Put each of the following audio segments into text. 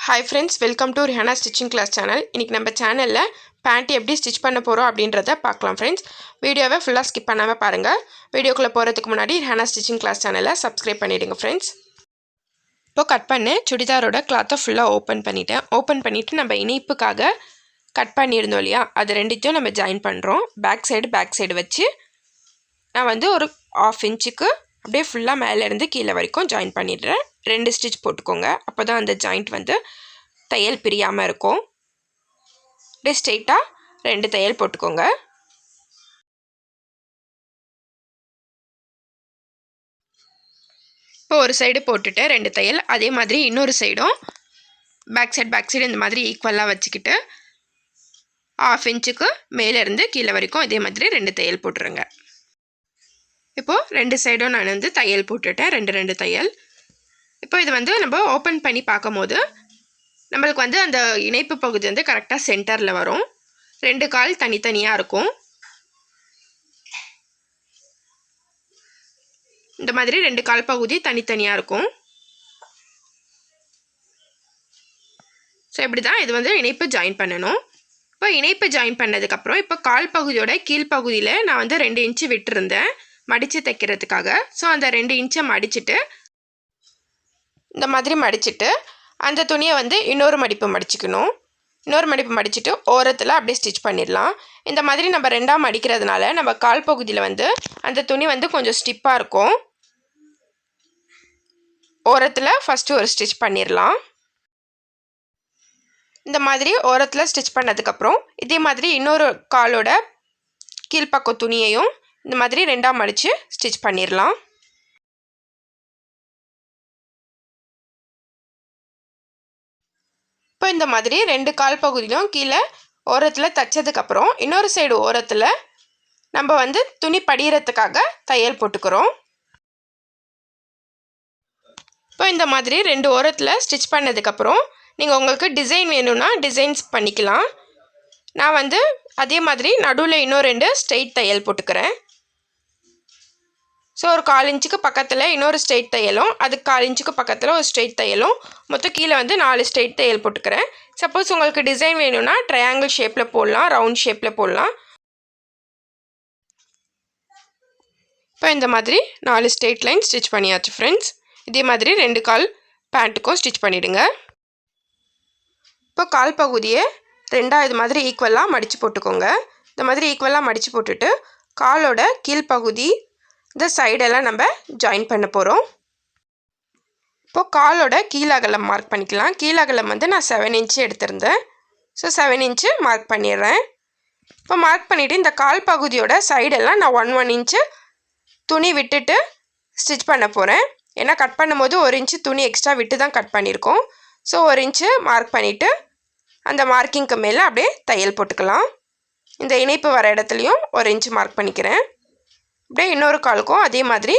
Hi friends, welcome to Rehana stitching class channel. இன்னைக்கு நம்ம சேனல்ல pant எப்படி ஸ்டிட்ச் பண்ண போறோம் அப்படின்றத பார்க்கலாம் फ्रेंड्स. வீடியோவை ஃபுல்லா ஸ்கிப் பண்ணாம பாருங்க. வீடியோக்குள்ள போறதுக்கு முன்னாடி Rehana stitching class channel-ஐ subscribe பண்ணிடுங்க फ्रेंड्स. இப்போ கட் பண்ண சுடிதாரோட கிளாத்தை ஃபுல்லா ஓபன் பண்ணிட்டேன். ஓபன் பண்ணிட்டு நம்ம இணைப்புக்காக கட் பண்ணியிருந்தோம் இல்லையா? அது ரெண்டுத்தையும் நம்ம ஜாயின் பண்றோம். பேக் சைடு வச்சு நான் வந்து ஒரு 1/2 இன்ச்சுக்கு அப்படியே ஃபுல்லா மேலே இருந்து கீழே வரைக்கும் ஜாயின் பண்ணிடுறேன். 2 ஸ்டிட்ச் போட்டுக்கோங்க. அப்பதான் அந்த ஜாயிண்ட் வந்து தையல் பிரியாம இருக்கும். அப்படியே ஸ்ட்ரைட்டா 2 தையல் போட்டுக்கோங்க. இப்போ ஒரு சைடு போட்டுட்டு 2 தையல், அதே மாதிரி இன்னொரு சைடும் பேக் சைடு இந்த மாதிரி ஈக்குவலா வச்சுக்கிட்டு 1/2 இன்ச்சுக்கு மேலே இருந்து கீழே வரைக்கும் இதே மாதிரி 2 தையல் போட்டுருங்க. இப்போ 2 சைடும் நான் வந்து தையல் போட்டுட்டேன். 2 தையல். இப்போ இது வந்து நம்ம ஓபன் பண்ணி பார்க்கும்போது நமக்கு வந்து அந்த இணைப்பு பகுதி வந்து கரெக்ட்டா சென்டர்ல வரும். 2 கால் தனித்தனியா இருக்கும். இந்த மாதிரி 2 கால் பகுதி தனித்தனியா இருக்கும். சோ இப்படி தான் இது வந்து இணைப்பு ஜாயின் பண்ணனும். இப்போ இணைப்பு ஜாயின் பண்ணதுக்கு அப்புறம் இப்போ கால் பகுதியோட கீழ் பகுதியில நான் வந்து 2 இன்ச் விட்டிருந்தேன் மடிச்சு தைக்கிறதுக்காக. சோ அந்த 2 இன்ச்சை மடிச்சிட்டு இந்த மாதிரி மடிச்சிட்டு அந்த துணியை வந்து இன்னொரு மடிப்பு மடிச்சுக்கணும். இன்னொரு மடிப்பு மடிச்சிட்டு ஓரத்துல அப்படியே ஸ்டிட்ச் பண்ணிடலாம். இந்த மாதிரி நம்ம ரெண்டா மடிக்கிறதுனால நம்ம கால் பகுதியில வந்து அந்த துணி வந்து கொஞ்சம் ஸ்டிப்பா இருக்கும். ஓரத்துல ஃபர்ஸ்ட் ஒரு ஸ்டிட்ச் பண்ணிரலாம். இந்த மாதிரி ஓரத்துல ஸ்டிட்ச் பண்ணதுக்கு அப்புறம் இதே மாதிரி இன்னொரு காலோட கீழ் பக்க துணியையும் இந்த மாதிரி ரெண்டா மடிச்சு ஸ்டிட்ச் பண்ணிரலாம். இப்போ இந்த மாதிரி 2 கால் பகுதியிலும் கீழே ஓரத்துல தச்சதுக்கு அப்புறம் இன்னொரு சைடு ஓரத்துல நம்ம வந்து துணி படியறதுக்காக தையல் போட்டுக்கிறோம். இப்போ இந்த மாதிரி 2 ஓரத்துல ஸ்டிட்ச் பண்ணதுக்கு அப்புறம் நீங்க உங்களுக்கு டிசைன் வேணும்னா டிசைன்ஸ் பண்ணிக்கலாம். நான் வந்து அதே மாதிரி நடுவுல இன்னொரு 2 ஸ்ட்ரைட் தையல் போட்டுக்கிறேன். சோ ஒரு 1/4 இன்ச்சுக்கு பக்கத்துல இன்னொரு ஸ்ட்ரைட் தையலும் அதுக்கு 1/4 இன்ச்சுக்கு பக்கத்துல ஒரு ஸ்ட்ரைட் தையலும் மொத்தம் கீழ வந்து 4 ஸ்ட்ரைட் தையல் போட்டுக்கிறேன். சப்போஸ் உங்களுக்கு டிசைன் வேணும்னா ட்ரையாங்கிள் ஷேப்ல போடலாம், ரவுண்ட் ஷேப்ல போடலாம். இப்போ இந்த மாதிரி 4 ஸ்ட்ரைட் லைன் ஸ்டிட்ச் பண்ணியாச்சு फ्रेंड्स. இதே மாதிரி 2 கால் பேண்ட்டுக்கும் ஸ்டிட்ச் பண்ணிடுங்க. இப்போ கால் பகுதியை ரெண்டா இது மாதிரி ஈக்குவலா மடிச்சு போட்டுக்கோங்க. இந்த மாதிரி ஈக்குவலா மடிச்சு போட்டுட்டு காலோட கீழ் பகுதி இந்த சைடு எல்லாம் நம்ம ஜாயின் பண்ண போறோம். இப்போ காலோட கீழ் அகலம் மார்க் பண்ணிக்கலாம். கீழ் அகலம் வந்து நான் 7 இன்ச் எடுத்துர்ந்தேன். சோ 7 இன்ச் மார்க் பண்ணிறேன். இப்போ மார்க் பண்ணிட்டு இந்த கால் பகுதியோட சைடு எல்லாம் நான் 1 இன்ச் துணி விட்டுட்டு ஸ்டிட்ச் பண்ண போறேன். ஏன்னா கட் பண்ணும்போது 1 இன்ச் துணி எக்ஸ்ட்ரா விட்டு தான் கட் பண்ணிருக்கோம். சோ 1 இன்ச் மார்க் பண்ணிட்டு அந்த மார்க்கிங்க்கு மேல அப்படியே தையல் போட்டுக்கலாம். இந்த இணைப்பு வர இடத்துலயும் 1 இன்ச் மார்க் பண்ணிக்கிறேன். அப்படியே இன்னொரு காலுக்கும் அதே மாதிரி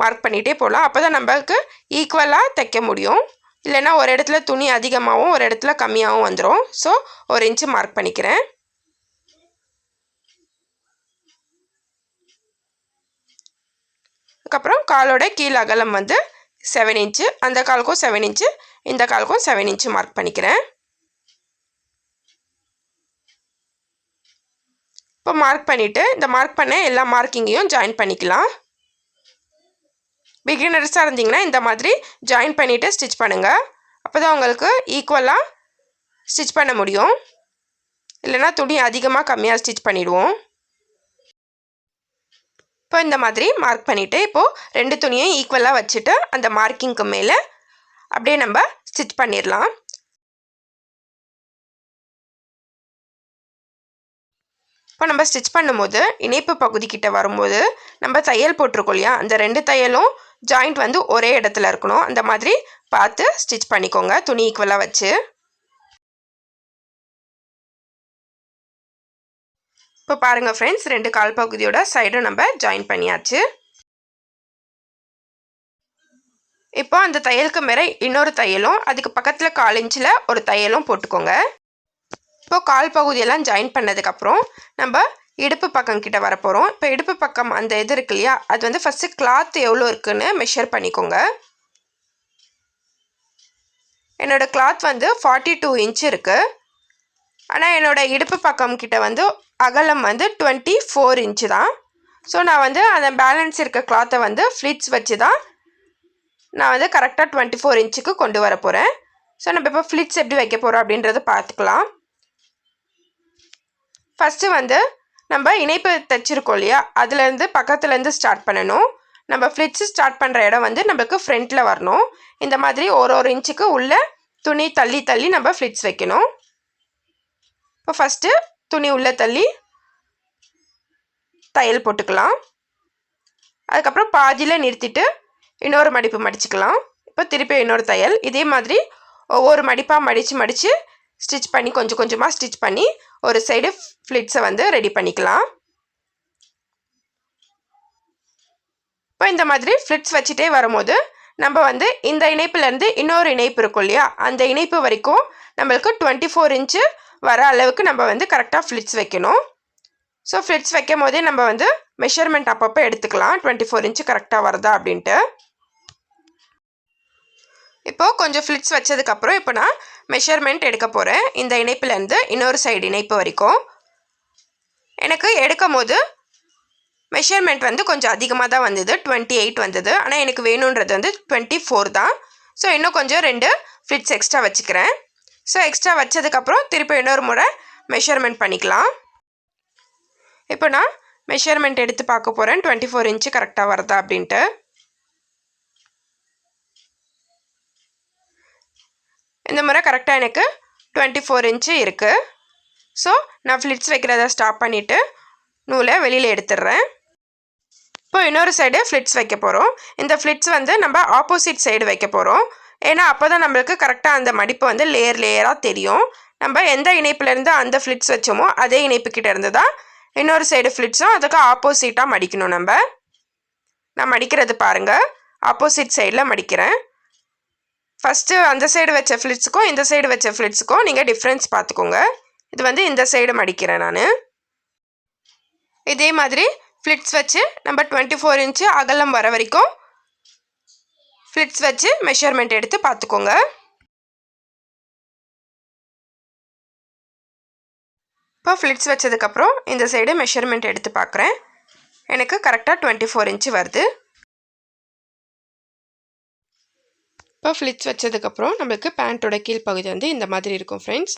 மார்க் பண்ணிட்டே போலாம். அப்பதான் நமக்கு ஈக்குவலா தைக்க முடியும். இல்லனா ஒரு இடத்துல துணி அதிகமாவும் ஒரு இடத்துல கம்மியாவும் வந்துரும். சோ 1 இன்ச் மார்க் பண்ணிக்கிறேன். அதுக்கு அப்புறம் காலோட கீழ் அகலம் வந்து 7 இன்ச், அந்த காலுக்கும் 7 இன்ச், இந்த காலுக்கும் 7 இன்ச் மார்க் பண்ணிக்கிறேன். இப்போ மார்க் பண்ணிட்டு இந்த மார்க் பண்ண எல்லா மார்க்கிங்கையும் ஜாயின் பண்ணிக்கலாம். பிகினர்ஸா இருந்தீங்கன்னா இந்த மாதிரி ஜாயின் பண்ணிட்டு ஸ்டிட்ச் பண்ணுங்க. அப்பதான் உங்களுக்கு ஈக்குவலா ஸ்டிட்ச் பண்ண முடியும். இல்லனா துணி அதிகமா கம்மியா ஸ்டிட்ச் பண்ணிடுவோம். இப்போ இந்த மாதிரி மார்க் பண்ணிட்டு இப்போ 2 துணியையும் ஈக்குவலா வச்சிட்டு அந்த மார்க்கிங்க்கு மேல அப்படியே நம்ம ஸ்டிட்ச் பண்ணிரலாம். இப்போ நம்ம ஸ்டிட்ச் பண்ணும்போது இணைப்பு பகுதி கிட்ட வரும்போது நம்ம தையல் போட்டுருக்கோம் இல்லையா? அந்த 2 தையலும் ஜாயிண்ட் வந்து ஒரே இடத்துல இருக்கணும். அந்த மாதிரி பார்த்து ஸ்டிட்ச் பண்ணிக்கோங்க துணி ஈக்குவலா வச்சு. இப்போ பாருங்க फ्रेंड्स 2 கால் பகுதியோட சைடும் நம்ம ஜாயின் பண்ணியாச்சு. இப்போ அந்த தையலுக்கு மேல இன்னொரு தையலும் அதுக்கு பக்கத்துல 1/4 இன்ச்ல ஒரு தையலும் போட்டுக்கோங்க. இப்போ கால் பகுதி எல்லாம் ஜாயின் பண்ணதுக்கு அப்புறம் நம்ம இடுப்பு பக்கம் கிட்ட வர போறோம். இப்போ இடுப்பு பக்கம் அந்த இது இருக்கு இல்லையா? அது வந்து ஃபர்ஸ்ட் கிளாத் எவ்வளவு இருக்குன்னு மெஷர் பண்ணிக்கோங்க. என்னோடய கிளாத் வந்து 42 இன்ச் இருக்குது. ஆனால் என்னோடய இடுப்பு பக்கம் கிட்ட வந்து அகலம் வந்து 24 இன்ச்சு தான். ஸோ நான் வந்து அந்த பேலன்ஸ் இருக்க கிளாத்தை வந்து ஃப்ளிட்ஸ் வச்சு தான் நான் வந்து கரெக்டாக 24 இன்ச்சுக்கு கொண்டு வர போகிறேன். ஸோ நம்ம இப்போ ஃப்ளிட்ஸ் எப்படி வைக்க போகிறோம் அப்படின்றத பார்த்துக்கலாம். ஃபஸ்ட்டு வந்து நம்ம இணைப்பு தைச்சிருக்கோம் இல்லையா, அதுலேருந்து பக்கத்துலேருந்து ஸ்டார்ட் பண்ணணும். நம்ம ஃப்ளிட்ஸு ஸ்டார்ட் பண்ணுற இடம் வந்து நம்மளுக்கு ஃப்ரண்ட்டில் வரணும். இந்த மாதிரி ஒரு இன்ச்சுக்கு உள்ள துணி தள்ளி தள்ளி நம்ம ஃப்ளிட்ஸ் வைக்கணும். இப்போ ஃபஸ்ட்டு துணி உள்ளே தள்ளி தையல் போட்டுக்கலாம். அதுக்கப்புறம் பாதியில் நிறுத்திட்டு இன்னொரு மடிப்பு மடிச்சுக்கலாம். இப்போ திருப்பி இன்னொரு தையல். இதே மாதிரி ஒவ்வொரு மடிப்பாக மடித்து ஸ்டிச் பண்ணி கொஞ்சம் கொஞ்சமாக ஸ்டிச் பண்ணி ஒரு சைடு ஃப்ளிட்ஸை வந்து ரெடி பண்ணிக்கலாம். இப்போ இந்த மாதிரி ஃப்ளிட்ஸ் வச்சுட்டே வரும்போது நம்ம வந்து இந்த இணைப்புலேருந்து இன்னொரு இணைப்பு இருக்கும் இல்லையா, அந்த இணைப்பு வரைக்கும் நம்மளுக்கு 24 இன்ச்சு வர அளவுக்கு நம்ம வந்து கரெக்டாக ஃப்ளிட்ஸ் வைக்கணும். ஸோ ஃப்ளிட்ஸ் வைக்கும் போதே நம்ம வந்து மெஷர்மெண்ட் அப்பப்போ எடுத்துக்கலாம் 24 இன்ச்சு கரெக்டாக வருதா அப்படின்ட்டு. இப்போது கொஞ்சம் ஃப்ளிட்ஸ் வச்சதுக்கப்புறம் இப்போ நான் மெஷர்மெண்ட் எடுக்க போகிறேன். இந்த இணைப்புலேருந்து இன்னொரு சைடு இணைப்பு வரைக்கும் எனக்கு எடுக்கும் போது மெஷர்மெண்ட் வந்து கொஞ்சம் அதிகமாக தான் வந்தது, 28 வந்தது. ஆனால் எனக்கு வேணுன்றது வந்து 24 தான். ஸோ இன்னும் கொஞ்சம் 2 ஃப்ளிட்ஸ் எக்ஸ்ட்ரா வச்சுக்கிறேன். ஸோ எக்ஸ்ட்ரா வச்சதுக்கப்புறம் திருப்பி இன்னொரு முறை மெஷர்மெண்ட் பண்ணிக்கலாம். இப்போ நான் மெஷர்மெண்ட் எடுத்து பார்க்க போகிறேன் 24 இன்ச்சு கரெக்டாக வருதா அப்படின்ட்டு. இந்த முறை கரெக்டாக எனக்கு 24 இன்ச்சு இருக்குது. ஸோ நான் ஃப்ளிட்ஸ் வைக்கிறத ஸ்டாப் பண்ணிவிட்டு நூலை வெளியில் எடுத்துடுறேன். இப்போ இன்னொரு சைடு ஃப்ளிட்ஸ் வைக்க போகிறோம். இந்த ஃப்ளிட்ஸ் வந்து நம்ம ஆப்போசிட் சைடு வைக்க போகிறோம். ஏன்னா அப்போ தான் நம்மளுக்கு கரெக்டாக அந்த மடிப்பு வந்து லேயராக தெரியும். நம்ம எந்த இணைப்புலேருந்து அந்த ஃப்ளிட்ஸ் வச்சோமோ அதே இணைப்புக்கிட்ட இருந்து தான் இன்னொரு சைடு ஃப்ளிட்ஸும் அதுக்கு ஆப்போசிட்டாக மடிக்கணும். நான் மடிக்கிறது பாருங்கள், ஆப்போசிட் சைடில் மடிக்கிறேன். ஃபஸ்ட்டு அந்த சைடு வச்ச ஃப்ளிட்ஸுக்கும் இந்த சைடு வச்ச ஃப்ளிட்ஸுக்கும் நீங்கள் டிஃப்ரென்ஸ் பார்த்துக்கோங்க. இது வந்து இந்த சைடு மடிக்கிறேன் நான். இதே மாதிரி ஃப்ளிட்ஸ் வச்சு நம்ம 24 இன்ச்சு அகலம் வர வரைக்கும் ஃப்ளிட்ஸ் வச்சு மெஷர்மெண்ட் எடுத்து பார்த்துக்கோங்க. இப்போ ஃப்ளிட்ஸ் வச்சதுக்கப்புறம் இந்த சைடு மெஷர்மெண்ட் எடுத்து பார்க்குறேன். எனக்கு கரெக்டாக 24 இன்ச்சு வருது. இப்போ ஃப்ளிட்ஸ் வச்சதுக்கப்புறம் நம்மளுக்கு பேண்ட்டோட கீழ்ப்பகுதி வந்து இந்த மாதிரி இருக்கும் ஃப்ரெண்ட்ஸ்.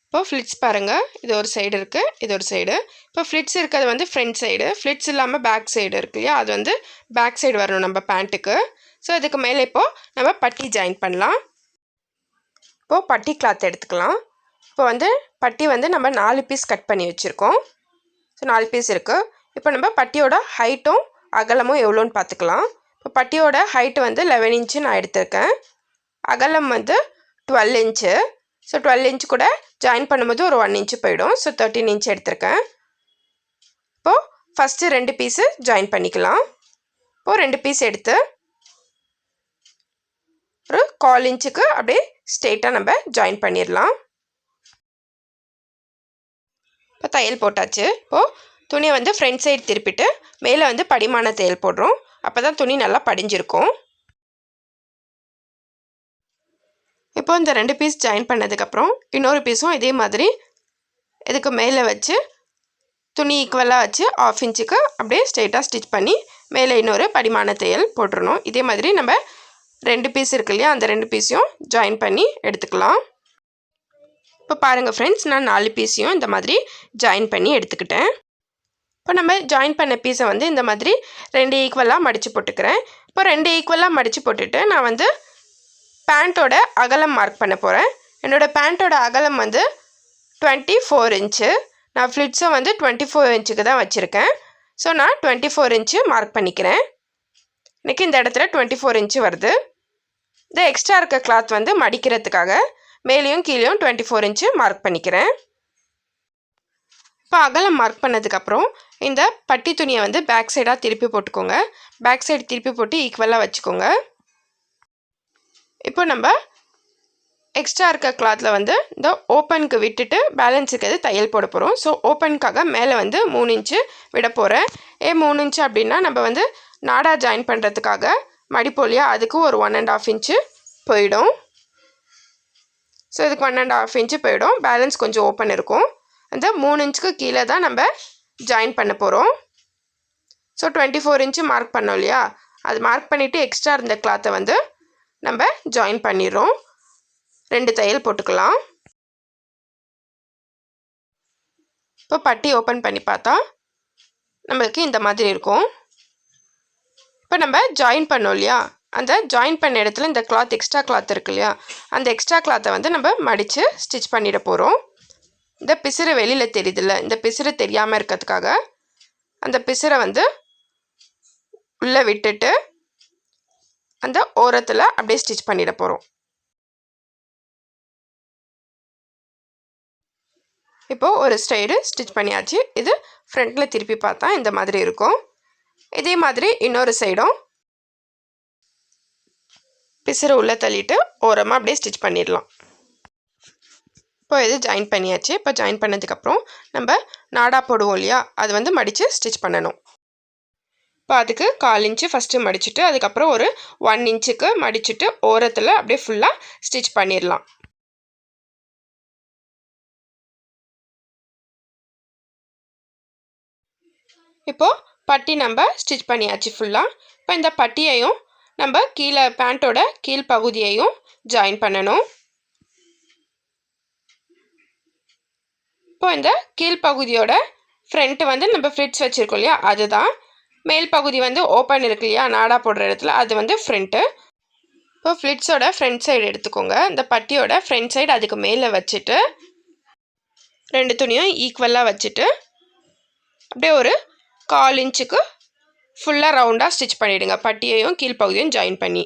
இப்போ ஃப்ளிட்ஸ் பாருங்கள், இது ஒரு சைடு இருக்குது, இது ஒரு சைடு. இப்போ ஃப்ளிட்ஸ் இருக்கிறது வந்து ஃப்ரண்ட் சைடு, ஃப்ளிட்ஸ் இல்லாமல் பேக் சைடு இருக்கு இல்லையா, அது வந்து பேக் சைடு வரணும் நம்ம பேண்ட்டுக்கு. ஸோ அதுக்கு மேலே இப்போது நம்ம பட்டி ஜாயின் பண்ணலாம். இப்போது பட்டி கிளாத் எடுத்துக்கலாம். இப்போ வந்து பட்டி வந்து நம்ம 4 பீஸ் கட் பண்ணி வச்சுருக்கோம். ஸோ 4 பீஸ் இருக்குது. இப்போ நம்ம பட்டியோட ஹைட்டும் அகலமும் எவ்வளோன்னு பார்த்துக்கலாம். இப்போ பட்டியோட ஹைட்டு வந்து 11 இன்ச்சு நான் எடுத்திருக்கேன். அகலம் வந்து 12 இன்ச்சு. ஸோ 12 இன்ச்சு கூட ஜாயின் பண்ணும்போது ஒரு 1 இன்ச்சு போயிடும். ஸோ 13 இன்ச்சு எடுத்திருக்கேன். இப்போது ஃபஸ்ட்டு 2 பீஸு ஜாயின் பண்ணிக்கலாம். இப்போது 2 பீஸ் எடுத்து ஒரு 1/4 இன்ச்சுக்கு அப்படியே ஸ்ட்ரெயிட்டாக நம்ம ஜாயின் பண்ணிடலாம். இப்போ தையல் போட்டாச்சு. இப்போது துணியை வந்து ஃப்ரண்ட் சைடு திருப்பிட்டு மேலே வந்து படிமான தையல் போடுறோம். அப்போ தான் துணி நல்லா படிஞ்சிருக்கும். இப்போ இந்த 2 பீஸ் ஜாயின் பண்ணதுக்கப்புறம் இன்னொரு பீஸும் இதே மாதிரி இதுக்கு மேலே வச்சு துணி ஈக்குவலாக வச்சு 1/2 இன்ச்சுக்கு அப்படியே ஸ்ட்ரெயிட்டாக ஸ்டிச் பண்ணி மேலே இன்னொரு படிமான தையல் போட்டுடணும். இதே மாதிரி நம்ம 2 பீஸ் இருக்கு இல்லையா, அந்த 2 பீஸையும் ஜாயின் பண்ணி எடுத்துக்கலாம். இப்போ பாருங்கள் ஃப்ரெண்ட்ஸ், நான் 4 பீஸையும் இந்த மாதிரி ஜாயின் பண்ணி எடுத்துக்கிட்டேன். இப்போ நம்ம ஜாயின் பண்ண பீஸை வந்து இந்த மாதிரி 2 ஈக்குவலாக மடித்து போட்டுக்கிறேன். இப்போ 2 ஈக்குவலாக மடித்து போட்டுட்டு நான் வந்து பேண்ட்டோட அகலம் மார்க் பண்ண போகிறேன். என்னோடய பேண்ட்டோட அகலம் வந்து 24 இன்ச்சு. நான் ஃப்ளிட்ஸும் வந்து 24 இன்ச்சுக்கு தான் வச்சுருக்கேன். ஸோ நான் 24 இன்ச்சு மார்க் பண்ணிக்கிறேன். இன்றைக்கி இந்த இடத்துல 24 இன்ச்சு வருது. இந்த எக்ஸ்ட்ரா இருக்க கிளாத் வந்து மடிக்கிறதுக்காக மேலேயும் கீழேயும் 24 இன்ச்சு மார்க் பண்ணிக்கிறேன். இப்போ அகலம் மார்க் பண்ணதுக்கப்புறம் இந்த பட்டி துணியை வந்து பேக் சைடாக திருப்பி போட்டுக்கோங்க. பேக் சைடு திருப்பி போட்டு ஈக்குவலாக வச்சுக்கோங்க. இப்போ நம்ம எக்ஸ்ட்ரா இருக்க கிளாத்தில் வந்து இந்த ஓப்பனுக்கு விட்டுட்டு பேலன்ஸ் இருக்கிறது தையல் போட போகிறோம். ஸோ ஓப்பனுக்காக மேலே வந்து 3 இன்ச்சு விட போகிறேன். 3 இன்ச்சு அப்படின்னா நம்ம வந்து நாடா ஜாயின் பண்ணுறதுக்காக மடிப்போலியா, அதுக்கு ஒரு 1.5 இன்ச்சு போயிடும். ஸோ இதுக்கு 1.5 இன்ச்சு போயிடும். பேலன்ஸ் கொஞ்சம் ஓப்பன் இருக்கும். அந்த 3 இன்ச்சுக்கு கீழே தான் நம்ம ஜாயின் பண்ண போகிறோம். ஸோ 24 இன்ச்சு மார்க் பண்ணோம் இல்லையா, அது மார்க் பண்ணிவிட்டு எக்ஸ்ட்ரா இருந்த கிளாத்தை வந்து நம்ம ஜாயின் பண்ணிடுறோம். 2 தையல் போட்டுக்கலாம். இப்போ பட்டி ஓப்பன் பண்ணி பார்த்தா நம்மளுக்கு இந்த மாதிரி இருக்கும். இப்போ நம்ம ஜாயின் பண்ணோம் இல்லையா, அந்த ஜாயின் பண்ண இடத்துல இந்த கிளாத் எக்ஸ்ட்ரா கிளாத் இருக்கு இல்லையா, அந்த எக்ஸ்ட்ரா கிளாத்தை வந்து நம்ம மடித்து ஸ்டிச் பண்ணிட போகிறோம். இந்த பிசுறு வெளியில் தெரியுதில்ல, இந்த பிசுறு தெரியாமல் இருக்கிறதுக்காக அந்த பிசுறை வந்து உள்ளே விட்டுட்டு அந்த ஓரத்தில் அப்படியே ஸ்டிச் பண்ணிட போகிறோம். இப்போது ஒரு சைடு ஸ்டிச் பண்ணியாச்சு. இது ஃப்ரண்ட்டில் திருப்பி பார்த்தா இந்த மாதிரி இருக்கும். இதே மாதிரி இன்னொரு சைடும் பிசுறு உள்ளே தள்ளிட்டு ஓரமாக அப்படியே ஸ்டிச் பண்ணிடலாம். இப்போ இது ஜாயின் பண்ணியாச்சு. இப்போ ஜாயின் பண்ணதுக்கப்புறம் நம்ம நாடா போடுவோம் இல்லையா, அது வந்து மடித்து ஸ்டிச் பண்ணணும். இப்போ அதுக்கு 1/4 இன்ச்சு ஃபஸ்ட்டு மடிச்சுட்டு அதுக்கப்புறம் ஒரு 1 இன்ச்சுக்கு மடிச்சுட்டு ஓரத்தில் அப்படியே ஃபுல்லாக ஸ்டிச் பண்ணிடலாம். இப்போது பட்டி நம்ம ஸ்டிச் பண்ணியாச்சு ஃபுல்லாக. இப்போ இந்த பட்டியையும் நம்ம கீழே பேண்ட்டோட கீழ் பகுதியையும் ஜாயின் பண்ணணும். இப்போ இந்த கீழ்ப்பகுதியோட ஃப்ரண்ட்டு வந்து நம்ம ஃப்ளிட்ஸ் வச்சுருக்கோம் இல்லையா, அதுதான். மேல் பகுதி வந்து ஓப்பன் இருக்கு இல்லையா, நாடா போடுற இடத்துல, அது வந்து ஃப்ரண்ட்டு. இப்போ ஃப்ளிட்ஸோட ஃப்ரண்ட் சைடு எடுத்துக்கோங்க. இந்த பட்டியோட ஃப்ரண்ட் சைடு அதுக்கு மேலே வச்சுட்டு 2 துணியும் ஈக்குவலாக வச்சுட்டு அப்படியே ஒரு 1/4 இன்ச்சுக்கு ஃபுல்லாக ரவுண்டாக ஸ்டிச் பண்ணிவிடுங்க. பட்டியையும் கீழ்ப்பகுதியும் ஜாயின் பண்ணி.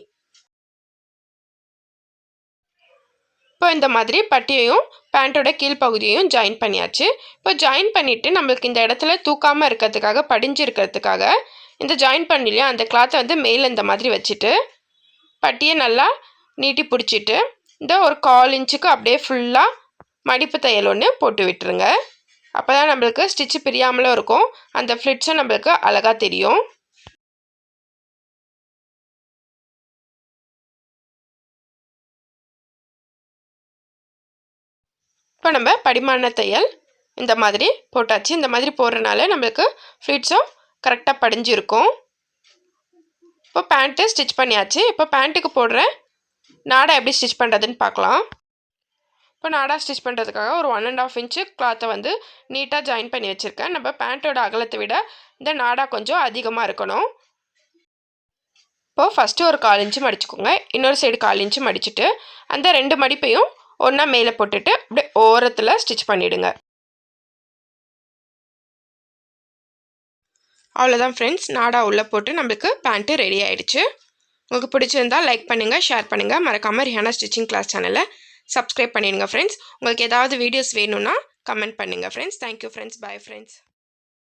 இப்போ இந்த மாதிரி பட்டியையும் பேண்ட்டோட கீழ்ப்பகுதியையும் ஜாயின் பண்ணியாச்சு. இப்போ ஜாயின் பண்ணிவிட்டு நம்மளுக்கு இந்த இடத்துல தூக்காமல் இருக்கிறதுக்காக, படிஞ்சு இருக்கிறதுக்காக இந்த ஜாயின் பண்ணலையா அந்த கிளாத்தை வந்து மேலே இந்த மாதிரி வச்சுட்டு பட்டியை நல்லா நீட்டி பிடிச்சிட்டு இந்த ஒரு 1/4 இன்ச்சுக்கு அப்படியே ஃபுல்லாக மடிப்பு தையல் ஒன்று போட்டு விட்டுருங்க. அப்போ தான் நம்மளுக்கு ஸ்டிச்சு பிரியாமலும் இருக்கும், அந்த ஃப்ளிட்ஸும் நம்மளுக்கு அழகாக தெரியும். இப்போ நம்ம படிமான தையல் இந்த மாதிரி போட்டாச்சு. இந்த மாதிரி போடுறதுனால நம்மளுக்கு ஃப்ளிட்ஸும் கரெக்டாக படிஞ்சிருக்கும். இப்போ பேண்ட்டு ஸ்டிச் பண்ணியாச்சு. இப்போ பேண்ட்டுக்கு போடுற நாடா எப்படி ஸ்டிச் பண்ணுறதுன்னு பார்க்கலாம். இப்போ நாடா ஸ்டிச் பண்ணுறதுக்காக ஒரு 1.5 இன்ச்சு கிளாத்தை வந்து நீட்டாக ஜாயின் பண்ணி வச்சுருக்கேன். நம்ம பேண்ட்டோட அகலத்தை விட இந்த நாடா கொஞ்சம் அதிகமாக இருக்கணும். இப்போது ஃபஸ்ட்டு ஒரு 1/4 இன்ச்சு மடிச்சுக்கோங்க. இன்னொரு சைடு 1/4 இன்ச்சு மடிச்சுட்டு அந்த 2 மடிப்பையும் ஒன்றா மேலே போட்டுட்டு அப்படியே ஓரத்தில் ஸ்டிச் பண்ணிவிடுங்க. அவ்வளோதான் ஃப்ரெண்ட்ஸ், நாடா உள்ளே போட்டு நம்மளுக்கு பேண்ட்டு ரெடி ஆகிடுச்சு. உங்களுக்கு பிடிச்சிருந்தால் லைக் பண்ணுங்கள், ஷேர் பண்ணுங்கள். மறக்காமல் ரிஹானா ஸ்டிச்சிங் கிளாஸ் சேனலை சப்ஸ்கிரைப் பண்ணிடுங்க ஃப்ரெண்ட்ஸ். உங்களுக்கு ஏதாவது வீடியோஸ் வேணும்னா கமெண்ட் பண்ணுங்கள் friends. Thank you friends. Bye friends.